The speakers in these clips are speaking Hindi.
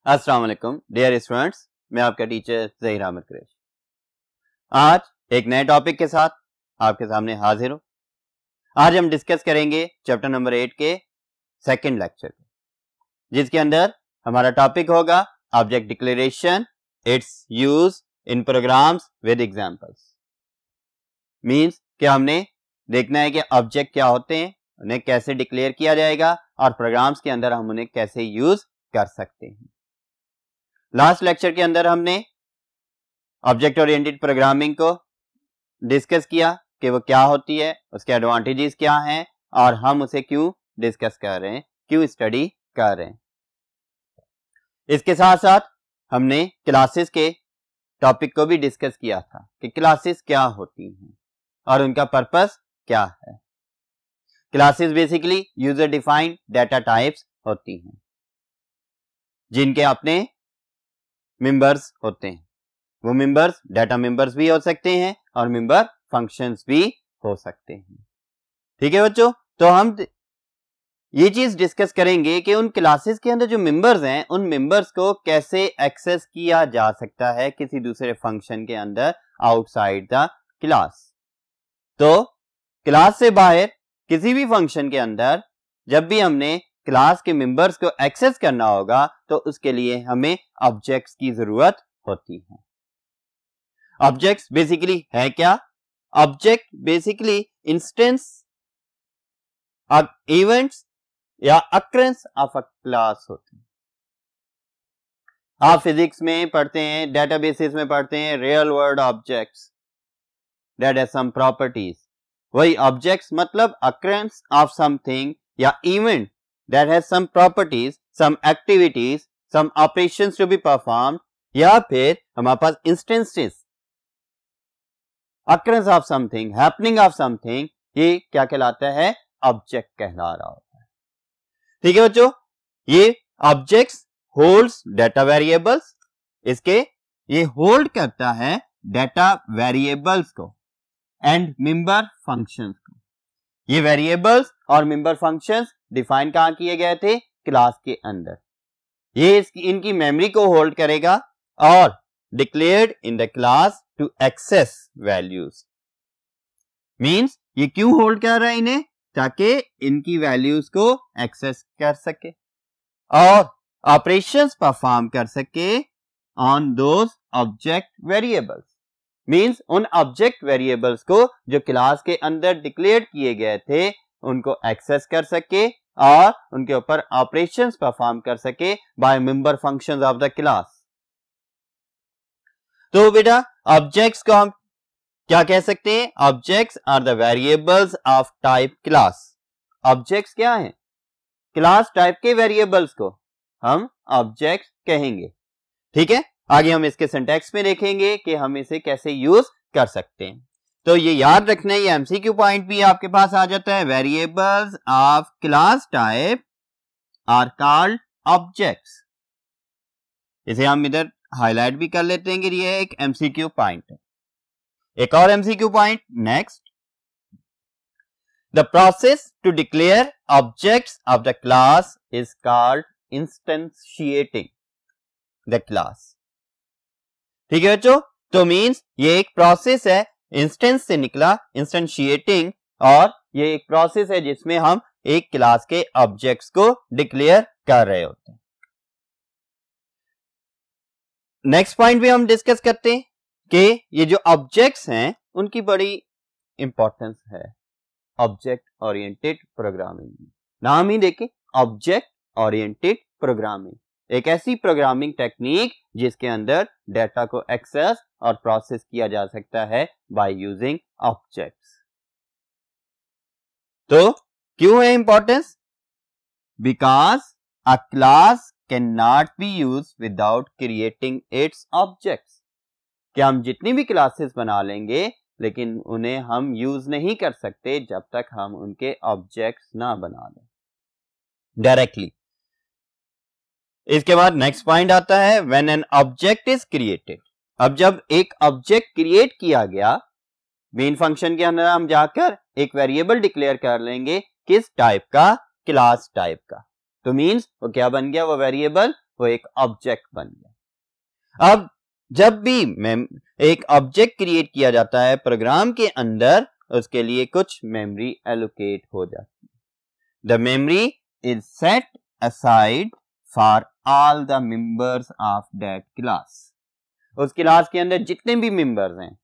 अस्सलाम वालेकुम डियर स्टूडेंट्स, मैं आपका टीचर ज़हीर अहमद कुरैशी। आज एक नए टॉपिक के साथ आपके सामने हाजिर हूं। आज हम डिस्कस करेंगे चैप्टर नंबर 8 के सेकंड लेक्चर को, जिसके अंदर हमारा टॉपिक होगा object declaration, it's use in programmes with examples. Means कि हमने देखना है कि ऑब्जेक्ट क्या होते हैं, उन्हें कैसे डिक्लेयर किया जाएगा और प्रोग्राम्स के अंदर हम उन्हें कैसे यूज कर सकते हैं। लास्ट लेक्चर के अंदर हमने ऑब्जेक्ट ओरिएंटेड प्रोग्रामिंग को डिस्कस किया कि वो क्या होती है, उसके एडवांटेजेस क्या हैं और हम उसे क्यों डिस्कस कर रहे हैं, क्यों स्टडी कर रहे हैं। इसके साथ साथ हमने क्लासेस के टॉपिक को भी डिस्कस किया था कि क्लासेस क्या होती हैं और उनका पर्पस क्या है। Classes basically user defined data types होती हैं जिनके अपने मेंबर्स होते हैं। वो मेंबर्स डाटा मेंबर्स भी हो सकते हैं और मेंबर फंक्शंस भी हो सकते हैं। ठीक है बच्चों, तो हम ये चीज डिस्कस करेंगे कि उन क्लासेस के अंदर जो मेंबर्स हैं, उन मेंबर्स को कैसे एक्सेस किया जा सकता है किसी दूसरे फंक्शन के अंदर आउटसाइड द क्लास। तो क्लास से बाहर किसी भी फंक्शन के अंदर जब भी हमने क्लास के मेंबर्स को एक्सेस करना होगा तो उसके लिए हमें ऑब्जेक्ट्स की जरूरत होती है। ऑब्जेक्ट्स बेसिकली है क्या? ऑब्जेक्ट बेसिकली इंस्टेंस इवेंट्स या अक्रेंस ऑफ अ क्लास होते हैं। आप फिजिक्स में पढ़ते हैं, डेटाबेसेस में पढ़ते हैं real world objects that have some properties. वही ऑब्जेक्ट्स मतलब अक्रेंस ऑफ समथिंग या event that has some properties, some activities, some operations to be performed, या फिर हमारे पास instances, occurrence of something, happening of something, ये क्या कहलाता है? ऑब्जेक्ट कहला रहा होता है। ठीक है बच्चों, ये ऑब्जेक्ट्स होल्ड्स डाटा वेरिएबल्स, इसके ये होल्ड करता है डाटा वेरिएबल्स को एंड मेंबर फंक्शंस को। ये वेरिएबल्स और मेंबर फंक्शंस डिफाइन कहां किए गए थे? क्लास के अंदर। ये इनकी मेमोरी को होल्ड करेगा और declared in the class to access values. Means ये क्यों होल्ड कर रहा है इन्हें? ताकि इनकी वैल्यूज को एक्सेस कर सके और ऑपरेशंस परफॉर्म कर सके on those object variables. Means उन ऑब्जेक्ट वेरिएबल्स को जो क्लास के अंदर डिक्लेयर किए गए थे उनको एक्सेस कर सके और उनके ऊपर ऑपरेशंस परफॉर्म कर सके by member functions of the class. तो बेटा ऑब्जेक्ट्स को हम क्या कह सकते हैं? Objects are the variables of type class. Objects क्या हैं? क्लास टाइप के वेरिएबल्स को हम ऑब्जेक्ट्स कहेंगे। ठीक है, आगे हम इसके सिंटैक्स में देखेंगे कि हम इसे कैसे यूज कर सकते हैं। तो ये याद रखना है, ये एमसीक्यू पॉइंट भी आपके पास आ जाता है। Variables of class type are called objects. इसे हम इधर हाईलाइट भी कर लेते हैं कि ये एक एमसीक्यू पॉइंट है। एक और MCQ point next, the process to declare objects of the class is called instantiating the class. ठीक है बच्चों, तो मींस ये एक प्रोसेस है, इंस्टेंस से निकला इंस्टेंशिएटिंग, और ये एक प्रोसेस है जिसमें हम एक क्लास के ऑब्जेक्ट्स को डिक्लेयर कर रहे होते हैं। नेक्स्ट पॉइंट भी हम डिस्कस करते हैं कि ये जो ऑब्जेक्ट्स हैं उनकी बड़ी इंपॉर्टेंस है ऑब्जेक्ट ओरिएंटेड प्रोग्रामिंग। नाम ही देखें, ऑब्जेक्ट ओरिएंटेड प्रोग्रामिंग, एक ऐसी प्रोग्रामिंग टेक्निक जिसके अंदर डाटा को एक्सेस और प्रोसेस किया जा सकता है बाय यूजिंग ऑब्जेक्ट्स। तो क्यों है importance? Because a class can not be used without creating its objects. कि हम जितनी भी क्लासेस बना लेंगे लेकिन उन्हें हम यूज नहीं कर सकते जब तक हम उनके ऑब्जेक्ट्स ना बना लें डायरेक्टली। इसके बाद नेक्स्ट पॉइंट आता है when an object is created. अब जब एक ऑब्जेक्ट क्रिएट किया गया, मेन फंक्शन के अंदर हम जाकर एक वेरिएबल डिक्लेयर कर लेंगे किस टाइप का? क्लास टाइप का। तो मींस वो क्या बन गया? वो वेरिएबल वो एक ऑब्जेक्ट बन गया। अब जब भी एक ऑब्जेक्ट क्रिएट किया जाता है प्रोग्राम के अंदर, उसके लिए कुछ मेमोरी एलोकेट हो जाती है। The memory is set aside for all the members of that class. उस क्लास के अंदर जितने भी मेंबर्स हैं,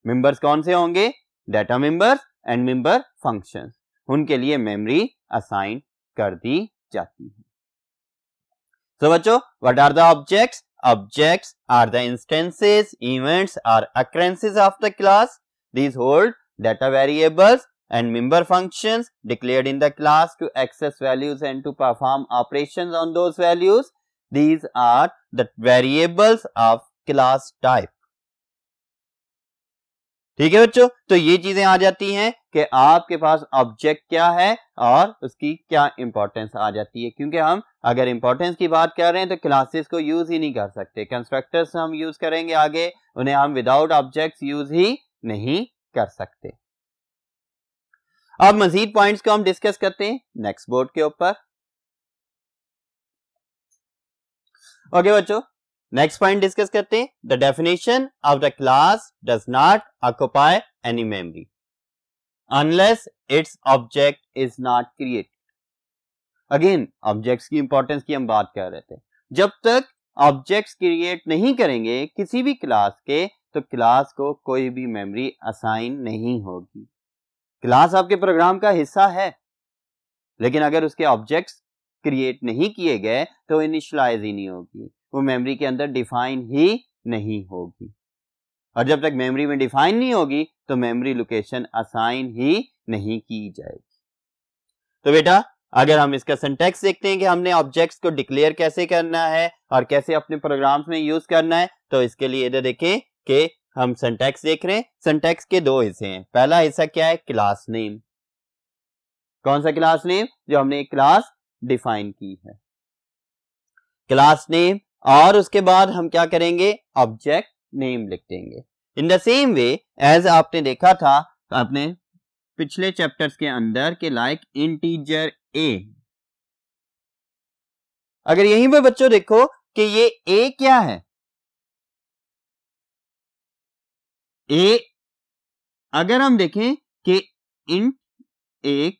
मेंबर्स कौन से होंगे? Data members and member functions, उनके लिए मेमोरी असाइन कर दी जाती है। तो बच्चों, what are the objects? Objects are the instances, events or occurrences of the class. These hold data variables and member functions declared in the class to access values and to perform operations on those values. These are the variables of class type. ठीक है बच्चों, तो ये चीजें आ जाती हैं कि आपके पास ऑब्जेक्ट क्या है और उसकी क्या इंपॉर्टेंस आ जाती है, क्योंकि हम अगर इंपॉर्टेंस की बात कर रहे हैं तो क्लासेस को यूज ही नहीं कर सकते। कंस्ट्रक्टर्स हम यूज करेंगे आगे, उन्हें हम विदाउट ऑब्जेक्ट्स यूज ही नहीं कर सकते। अब मजीद पॉइंट्स को हम डिस्कस करते हैं नेक्स्ट बोर्ड के ऊपर। ओके बच्चों, नेक्स्ट पॉइंट डिस्कस करते हैं। The definition of the class does not occupy any memory unless its object is not created. Again objects की इंपॉर्टेंस की हम बात कर रहे थे। जब तक ऑब्जेक्ट्स क्रिएट नहीं करेंगे किसी भी क्लास के, तो क्लास को कोई भी मेमोरी असाइन नहीं होगी। क्लास आपके प्रोग्राम का हिस्सा है, लेकिन अगर उसके ऑब्जेक्ट्स क्रिएट नहीं किए गए तो इनिशियलाइज ही नहीं होगी, वो मेमोरी के अंदर डिफाइन ही नहीं होगी। और जब तक मेमोरी में डिफाइन नहीं होगी तो मेमोरी लोकेशन असाइन ही नहीं की जाएगी। तो बेटा, अगर हम इसका सिंटैक्स देखते हैं कि हमने ऑब्जेक्ट्स को डिक्लेयर कैसे करना है और कैसे अपने प्रोग्राम्स में यूज करना है, तो इसके लिए इधर देखें कि हम सिंटैक्स देख रहे हैं। सिंटैक्स के दो हिस्से हैं। पहला हिस्सा क्या है? Class name. कौन सा क्लास नेम? जो हमने एक क्लास डिफाइन की है, क्लास नेम। और उसके बाद हम क्या करेंगे? ऑब्जेक्ट नेम लिख देंगे। In the same way as आपने देखा था अपने पिछले चैप्टर्स के अंदर के लाइक इंटीजर ए। अगर यहीं पे बच्चों देखो कि ये ए क्या है? ए अगर हम देखें कि इंट एक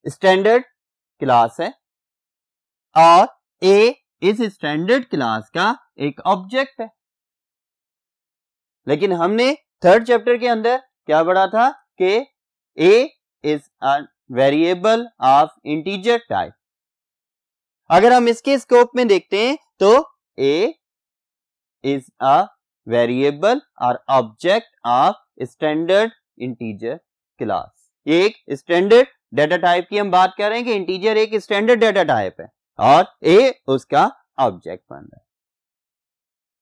स्टैंडर्ड क्लास है और ए इस स्टैंडर्ड क्लास का एक ऑब्जेक्ट है। लेकिन हमने थर्ड चैप्टर के अंदर क्या पढ़ा था कि a is a variable of integer type. अगर हम इसके स्कोप में देखते हैं तो ए इज अ वेरिएबल और object of standard integer class. ये एक स्टैंडर्ड डेटा टाइप की हम बात कर रहे हैं कि इंटीजर एक स्टैंडर्ड डेटा टाइप है और ए उसका ऑब्जेक्ट बन रहा है।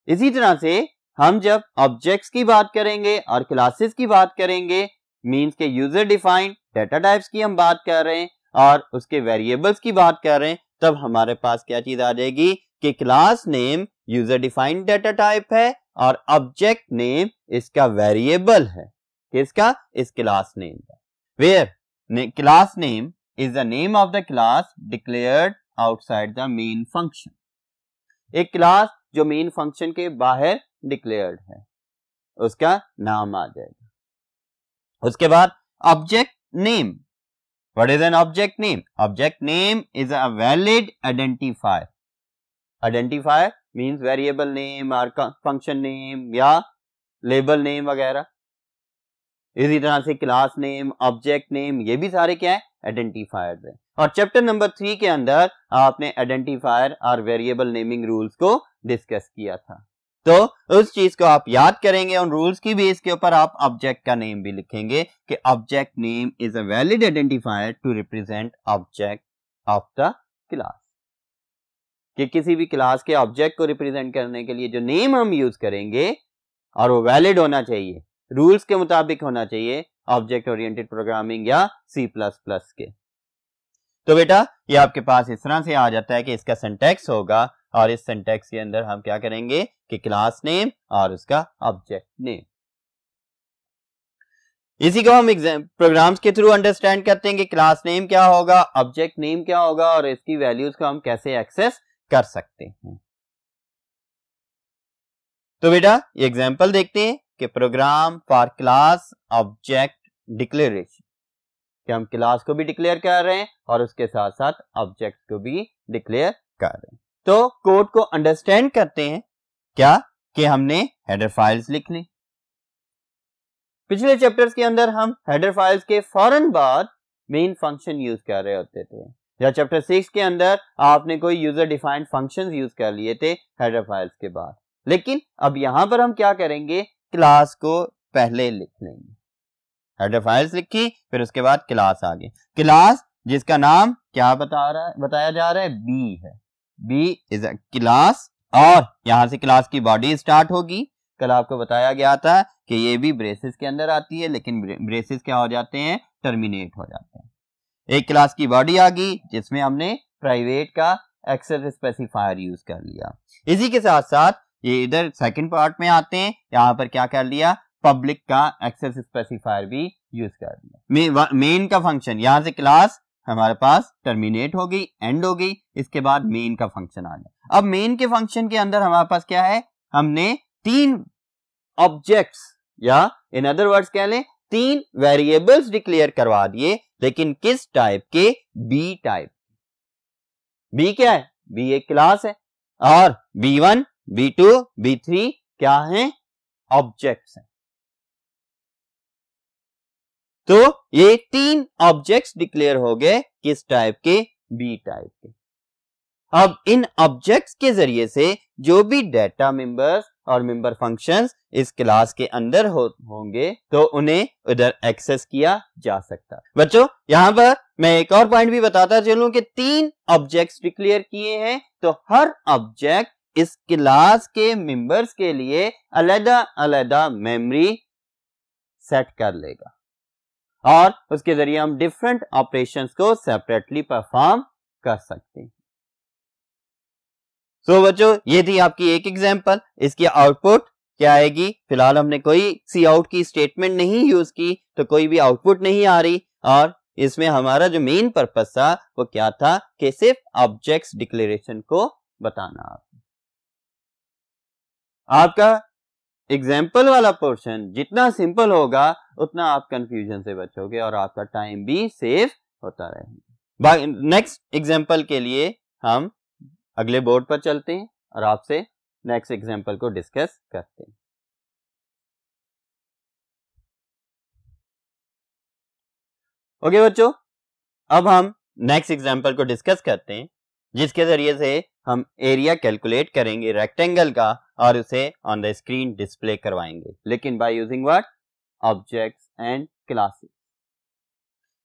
इसी तरह से हम जब ऑब्जेक्ट्स की बात करेंगे और क्लासेस की बात करेंगे, मींस के यूजर डिफाइंड डेटा टाइप्स की हम बात कर रहे हैं और उसके वेरिएबल्स की बात कर रहे हैं, तब हमारे पास क्या चीज आ जाएगी कि class name user defined data type है और ऑब्जेक्ट नेम इसका वेरिएबल है। किसका? इस क्लास नेम का। Where class name is the name of the class declared outside the main function. एक क्लास जो मेन फंक्शन के बाहर डिक्लेयर्ड है उसका नाम आ जाएगा। उसके बाद object name. What is an object name? Object name is a valid identifier. Identifier means variable name और फंक्शन नेम या लेबल नेम वगैरह। इसी तरह से क्लास नेम, ऑब्जेक्ट नेम, ये भी सारे क्या है? आइडेंटिफायर्स है। और चैप्टर नंबर 3 के अंदर आपने आइडेंटिफायर और वेरिएबल नेमिंग रूल्स को डिस्कस किया था, तो उस चीज को आप याद करेंगे। उन रूल्स की बेस के ऊपर आप ऑब्जेक्ट का नेम भी लिखेंगे कि object name is a valid identifier to represent object of the class. कि किसी भी क्लास के ऑब्जेक्ट को रिप्रेजेंट करने के लिए जो नेम हम यूज करेंगे और वो वैलिड होना चाहिए, रूल्स के मुताबिक होना चाहिए, ऑब्जेक्ट ओरिएंटेड प्रोग्रामिंग या C++ के। तो बेटा, ये आपके पास इस तरह से आ जाता है कि इसका सिंटैक्स होगा और इस सिंटैक्स के अंदर हम क्या करेंगे कि क्लास नेम और उसका ऑब्जेक्ट नेम। इसी को हम प्रोग्राम्स के थ्रू अंडरस्टैंड करते हैं कि क्लास नेम क्या होगा, ऑब्जेक्ट नेम क्या होगा और इसकी वैल्यूज को हम कैसे एक्सेस कर सकते हैं। तो बेटा ये एग्जांपल देखते हैं कि program for class object declaration, कि हम क्लास को भी डिक्लेयर कर रहे हैं और उसके साथ साथ ऑब्जेक्ट को भी डिक्लेयर कर रहे हैं। तो कोड को अंडरस्टैंड करते हैं क्या कि हमने हेडर फाइल्स लिख ली। पिछले चैप्टर्स के अंदर हम हेडर फाइल्स के फौरन बाद मेन फंक्शन यूज कर रहे होते थे, या चैप्टर 6 के अंदर आपने कोई यूजर डिफाइंड फंक्शंस यूज कर लिए थे हेडर फाइल्स के बाद। लेकिन अब यहां पर हम क्या करेंगे, क्लास को पहले लिख लेंगे। हेडर फाइल्स लिखी, फिर उसके बाद क्लास आ गई। क्लास जिसका नाम क्या बताया जा रहा है, बी है। बी इज अ क्लास और यहां से क्लास की बॉडी स्टार्ट होगी। कल आपको बताया गया था कि ये भी ब्रेसेस के अंदर आती है, लेकिन ब्रेसेस क्या हो जाते हैं, टर्मिनेट हो जाते हैं। एक क्लास की बॉडी आ गई जिसमें हमने प्राइवेट का एक्सेस स्पेसिफायर यूज कर लिया। इसी के साथ साथ ये इधर सेकंड पार्ट में आते हैं, यहाँ पर क्या कर लिया, पब्लिक का एक्सेस स्पेसिफायर भी यूज कर लिया। मेन का फंक्शन, यहां से क्लास हमारे पास टर्मिनेट हो गई, एंड हो गई, इसके बाद मेन का फंक्शन आ गया। अब मेन के फंक्शन के अंदर हमारे पास क्या है, हमने 3 ऑब्जेक्ट्स या इन अदर वर्ड्स कह लें 3 वेरिएबल्स डिक्लेयर करवा दिए, लेकिन किस टाइप के, बी टाइप। बी क्या है, बी एक क्लास है और B1, B2, B3 क्या है, ऑब्जेक्ट्स हैं। तो ये 3 ऑब्जेक्ट्स डिक्लेयर हो गए किस टाइप के, बी टाइप के। अब इन ऑब्जेक्ट्स के जरिए से जो भी डेटा मेंबर्स और मेंबर फंक्शंस इस क्लास के अंदर होंगे तो उन्हें उधर एक्सेस किया जा सकता है। बच्चों यहां पर मैं एक और पॉइंट भी बताता चलूं कि 3 ऑब्जेक्ट्स डिक्लेयर किए हैं, तो हर ऑब्जेक्ट इस क्लास के मेंबर्स के लिए अलग-अलग मेमोरी सेट कर लेगा और उसके जरिए हम डिफरेंट ऑपरेशंस को सेपरेटली परफॉर्म कर सकते हैं। सो बच्चों ये थी आपकी एक एग्जांपल। इसकी आउटपुट क्या आएगी, फिलहाल हमने कोई सी आउट की स्टेटमेंट नहीं यूज की तो कोई भी आउटपुट नहीं आ रही, और इसमें हमारा जो मेन पर्पस था वो क्या था कि सिर्फ ऑब्जेक्ट्स डिक्लेरेशन को बताना। आपका एग्जाम्पल वाला पोर्शन जितना सिंपल होगा उतना आप कंफ्यूजन से बचोगे और आपका टाइम भी सेव होता रहेगा। नेक्स्ट एग्जाम्पल के लिए हम अगले बोर्ड पर चलते हैं और आपसे नेक्स्ट एग्जाम्पल को डिस्कस करते हैं। ओके बच्चों, अब हम नेक्स्ट एग्जाम्पल को डिस्कस करते हैं जिसके जरिए से हम एरिया कैलकुलेट करेंगे रेक्टेंगल का और उसे ऑन द स्क्रीन डिस्प्ले करवाएंगे, लेकिन by using what, objects and classes.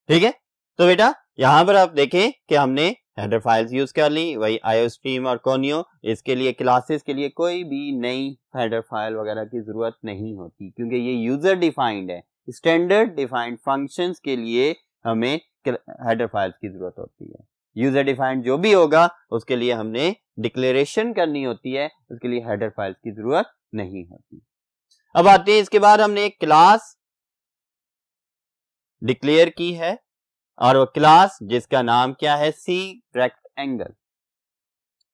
ठीक है, तो बेटा यहां पर आप देखें कि हमने हेडर फाइल्स यूज कर ली, वही आयोस्ट्रीम और कोनियो। इसके लिए क्लासेस के लिए कोई भी नई हेडर फाइल वगैरह की जरूरत नहीं होती क्योंकि ये यूजर डिफाइंड है। स्टैंडर्ड डिफाइंड फंक्शंस के लिए हमें हेडर फाइल्स की जरूरत होती है। यूजर डिफाइंड जो भी होगा उसके लिए हमने डिक्लेरेशन करनी होती है, उसके लिए हेडर फाइल्स की जरूरत नहीं होती। अब आते हैं, इसके बाद हमने एक क्लास डिक्लेयर की है और वो क्लास जिसका नाम क्या है, सी रेक्टेंगल।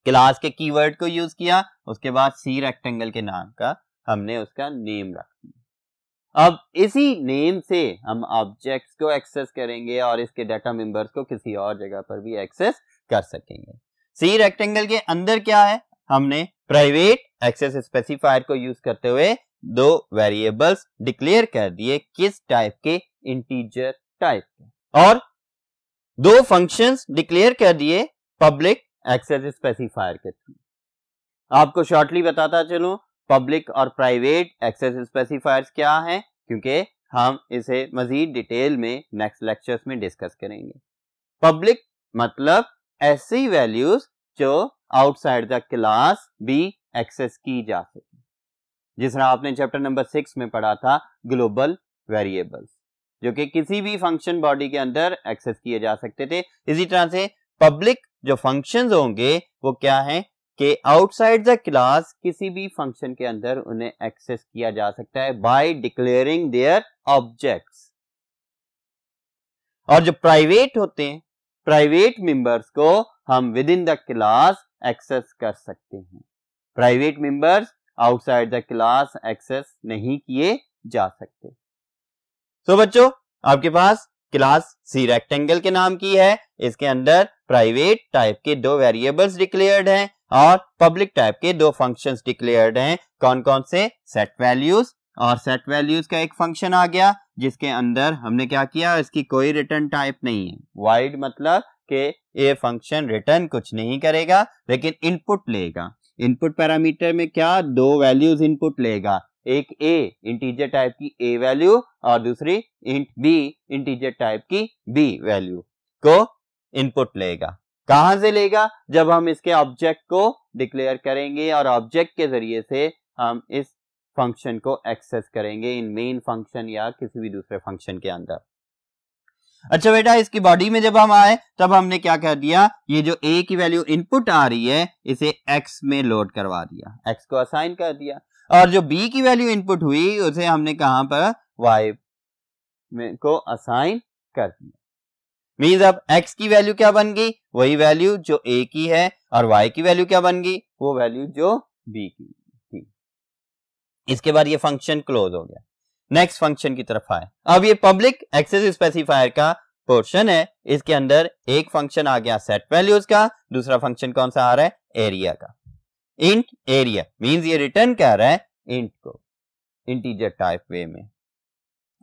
क्लास के कीवर्ड को यूज किया, उसके बाद सी रेक्टेंगल के नाम का हमने उसका नेम रख दिया। अब इसी नेम से हम ऑब्जेक्ट्स को एक्सेस करेंगे और इसके डाटा मेंबर्स को किसी और जगह पर भी एक्सेस कर सकेंगे। सी रेक्टेंगल के अंदर क्या है, हमने प्राइवेट एक्सेस स्पेसिफायर को यूज करते हुए 2 वेरिएबल्स डिक्लेयर कर दिए, किस टाइप के, इंटीजर टाइप के, और 2 फंक्शंस डिक्लेयर कर दिए पब्लिक एक्सेस स्पेसिफायर के थ्रू। आपको शॉर्टली बताता चलूं पब्लिक और प्राइवेट एक्सेस स्पेसिफायर्स क्या हैं, क्योंकि हम इसे मजीद डिटेल में नेक्स्ट लेक्चर्स में डिस्कस करेंगे। पब्लिक मतलब ऐसी वैल्यूज जो आउटसाइड द क्लास भी एक्सेस की जा सके, जिस तरह आपने चैप्टर नंबर 6 में पढ़ा था ग्लोबल वेरिएबल्स, जो कि किसी भी फंक्शन बॉडी के अंदर एक्सेस किए जा सकते थे। इसी तरह से पब्लिक जो फंक्शंस होंगे वो क्या हैं कि आउटसाइड द क्लास किसी भी फंक्शन के अंदर उन्हें एक्सेस किया जा सकता है बाय डिक्लेयरिंग देयर ऑब्जेक्ट्स। और जो प्राइवेट होते हैं, प्राइवेट मेंबर्स को हम with in the class access कर सकते हैं। Private members outside the class access नहीं किए जा सकते। तो बच्चों, आपके पास क्लास सी रेक्टेंगल के नाम की है, इसके अंदर प्राइवेट टाइप के 2 वेरिएबल्स डिक्लेयर्ड हैं और पब्लिक टाइप के 2 फंक्शंस डिक्लेयर्ड हैं। कौन कौन से? सेट वैल्यूज, और सेट वैल्यूज का एक फंक्शन आ गया जिसके अंदर हमने क्या किया, इसकी कोई रिटर्न टाइप नहीं है। वाइड मतलब कि ये फंक्शन रिटर्न कुछ नहीं करेगा लेकिन इनपुट लेगा। इनपुट पैरामीटर में क्या, 2 वैल्यूज इनपुट लेगा, एक a इंटीजर टाइप की a वैल्यू और दूसरी इंट b इंटीजर टाइप की b वैल्यू को इनपुट लेगा। कहां से लेगा? जब हम इसके ऑब्जेक्ट को डिक्लेयर करेंगे और ऑब्जेक्ट के जरिए से हम इस फंक्शन को एक्सेस करेंगे इन मेन फंक्शन या किसी भी दूसरे फंक्शन के अंदर। अच्छा बेटा, इसकी बॉडी में जब हम आए तब हमने क्या कर दिया, ये जो a की वैल्यू इनपुट आ रही है इसे x में लोड करवा दिया, x को असाइन कर दिया, और जो b की वैल्यू इनपुट हुई उसे हमने कहां पर, y में को असाइन कर दिया। मींस अब x की वैल्यू क्या बन गई, वही वैल्यू जो a की है, और y की वैल्यू क्या बन गई, वो वैल्यू जो b की थी। इसके बाद ये फंक्शन क्लोज हो गया। नेक्स्ट फंक्शन की तरफ आए। अब ये पब्लिक एक्सेस स्पेसिफायर का पोर्शन है, इसके अंदर एक फंक्शन आ गया सेट वैल्यूज का, दूसरा फंक्शन कौन सा आ रहा है, एरिया का। इंट एरिया मींस ये रिटर्न कर रहा है इंट को इंटीजर टाइप वे में,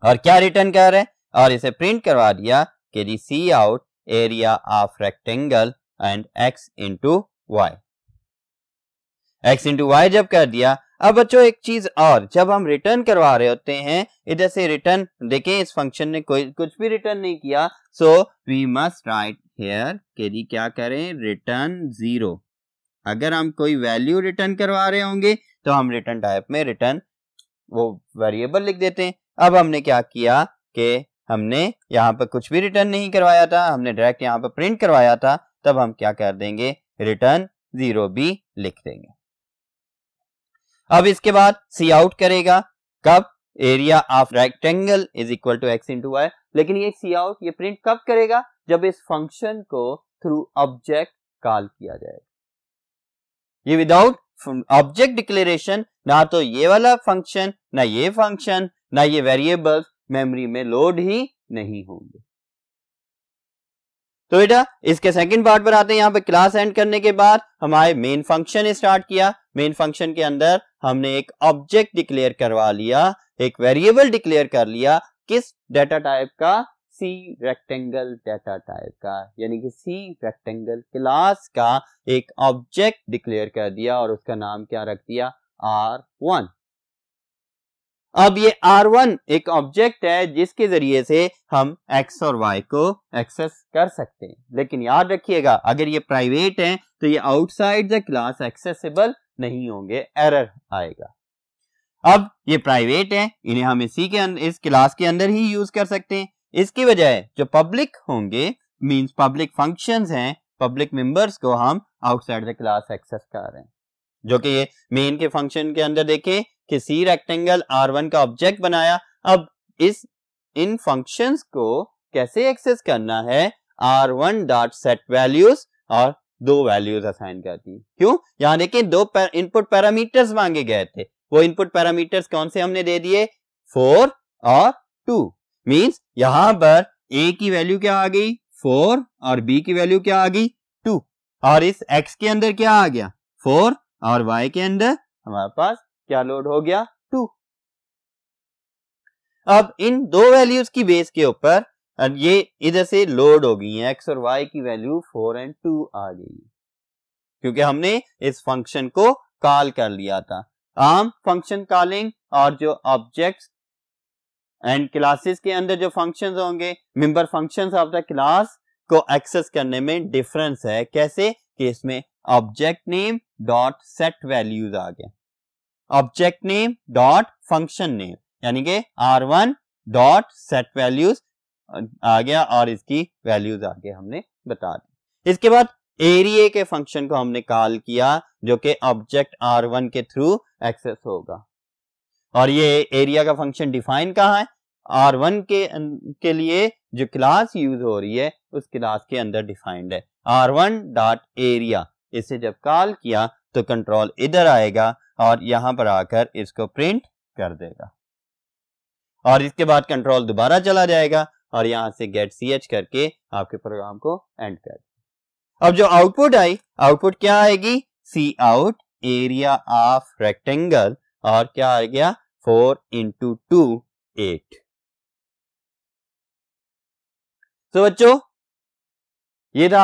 और क्या रिटर्न कर रहा है, और इसे प्रिंट करवा दिया कि the C out area of rectangle and x into y. x into y जब कर दिया, अब बच्चों एक चीज और, जब हम रिटर्न करवा रहे होते हैं इधर से रिटर्न, देखें इस फंक्शन ने कोई कुछ भी रिटर्न नहीं किया, so we must write here कि जी क्या करें, रिटर्न 0। अगर हम कोई वैल्यू रिटर्न करवा रहे होंगे तो हम रिटर्न टाइप में रिटर्न वो वेरिएबल लिख देते हैं। अब हमने क्या किया कि हमने यहाँ पर कुछ भी रिटर्न नहीं करवाया था, हमने डायरेक्ट यहाँ पर प्रिंट करवाया था, तब हम क्या कर देंगे, रिटर्न 0 भी लिख देंगे। अब इसके बाद सी आउट करेगा कब, area of rectangle is equal to x into y. लेकिन ये सी आउट ये प्रिंट कब करेगा, जब इस फंक्शन को थ्रू ऑब्जेक्ट कॉल किया जाएगा। ये विदाउट ऑब्जेक्ट डिक्लेरेशन ना तो ये वाला फंक्शन, ना ये फंक्शन, ना ये वेरिएबल्स मेमोरी में लोड ही नहीं होंगे। तो बेटा इसके सेकंड पार्ट पर आते हैं। यहाँ पे क्लास एंड करने के बाद हमारे मेन फंक्शन स्टार्ट किया। मेन फंक्शन के अंदर हमने एक ऑब्जेक्ट डिक्लेयर करवा लिया, एक वेरिएबल डिक्लेयर कर लिया, किस डाटा टाइप का, सी रेक्टेंगल डाटा टाइप का, यानी कि सी रेक्टेंगल क्लास का एक ऑब्जेक्ट डिक्लेयर कर दिया और उसका नाम क्या रख दिया, R1। अब ये R1 एक ऑब्जेक्ट है जिसके जरिए से हम x और y को एक्सेस कर सकते हैं। लेकिन याद रखिएगा अगर ये प्राइवेट है तो ये आउटसाइड द क्लास एक्सेसिबल नहीं होंगे, एरर आएगा। अब ये प्राइवेट है, इन्हें हम इसी के इस क्लास के अंदर ही यूज कर सकते हैं। इसकी बजाय जो पब्लिक होंगे मींस पब्लिक फंक्शंस हैं, पब्लिक मेंबर्स को हम आउटसाइड द क्लास एक्सेस कर रहे हैं, जो कि ये मेन के फंक्शन के अंदर देखें कि सी रेक्टेंगल R1 का ऑब्जेक्ट बनाया। अब इन फंक्शंस को कैसे एक्सेस करना है, R1 डॉट सेट वैल्यूज और 2 वैल्यूज असाइन कर दी। क्यों, यहां देखिए 2 इनपुट पैरामीटर्स मांगे गए थे, वो इनपुट पैरामीटर्स कौन से हमने दे दिए, 4 और 2। मींस यहां पर A की वैल्यू क्या आ गई, 4, और B की वैल्यू क्या आ गई, 2, और इस X के अंदर क्या आ गया, 4, और Y के अंदर हमारे पास क्या लोड हो गया, 2। अब इन 2 वैल्यूज की बेस के ऊपर ये इधर से लोड हो गई है, x और y की वैल्यू 4 और 2 आ गई, क्योंकि हमने इस फंक्शन को कॉल कर लिया था। आम फंक्शन कॉलिंग और जो ऑब्जेक्ट्स एंड क्लासेस के अंदर जो फंक्शंस होंगे, member functions of the class को एक्सेस करने में डिफरेंस है। कैसे कि इसमें object name dot set values आ गए, object name dot function name, यानी कि R1 डॉट सेट वैल्यूज आ गया और इसकी वैल्यूज आगे हमने बता दी। इसके बाद एरिया के फंक्शन को हमने कॉल किया जो कि ऑब्जेक्ट R1 के थ्रू एक्सेस होगा, और ये एरिया का फंक्शन डिफाइन कहाँ है, R1 के लिए जो क्लास यूज हो रही है उस क्लास के अंदर डिफाइंड है। R1 डॉट एरिया, इसे जब कॉल किया तो कंट्रोल इधर आएगा और यहां पर आकर इसको प्रिंट कर देगा और इसके बाद कंट्रोल दोबारा चला जाएगा और यहां से गेट ch करके आपके प्रोग्राम को एंड कर देगा। अब जो आउटपुट आई, आउटपुट क्या आएगी, सी आउट एरिया ऑफ रेक्टेंगल और क्या आ गया 4 into 2 8। तो बच्चों ये था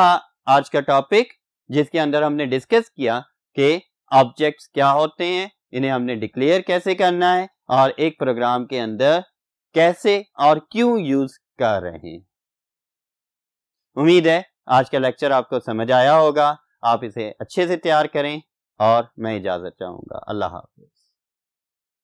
आज का टॉपिक जिसके अंदर हमने डिस्कस किया कि ऑब्जेक्ट्स क्या होते हैं, इन्हें हमने डिक्लेयर कैसे करना है और एक प्रोग्राम के अंदर कैसे और क्यों यूज कर रहे हैं। उम्मीद है आज का लेक्चर आपको समझ आया होगा, आप इसे अच्छे से तैयार करें और मैं इजाजत चाहूंगा। अल्लाह हाफिज।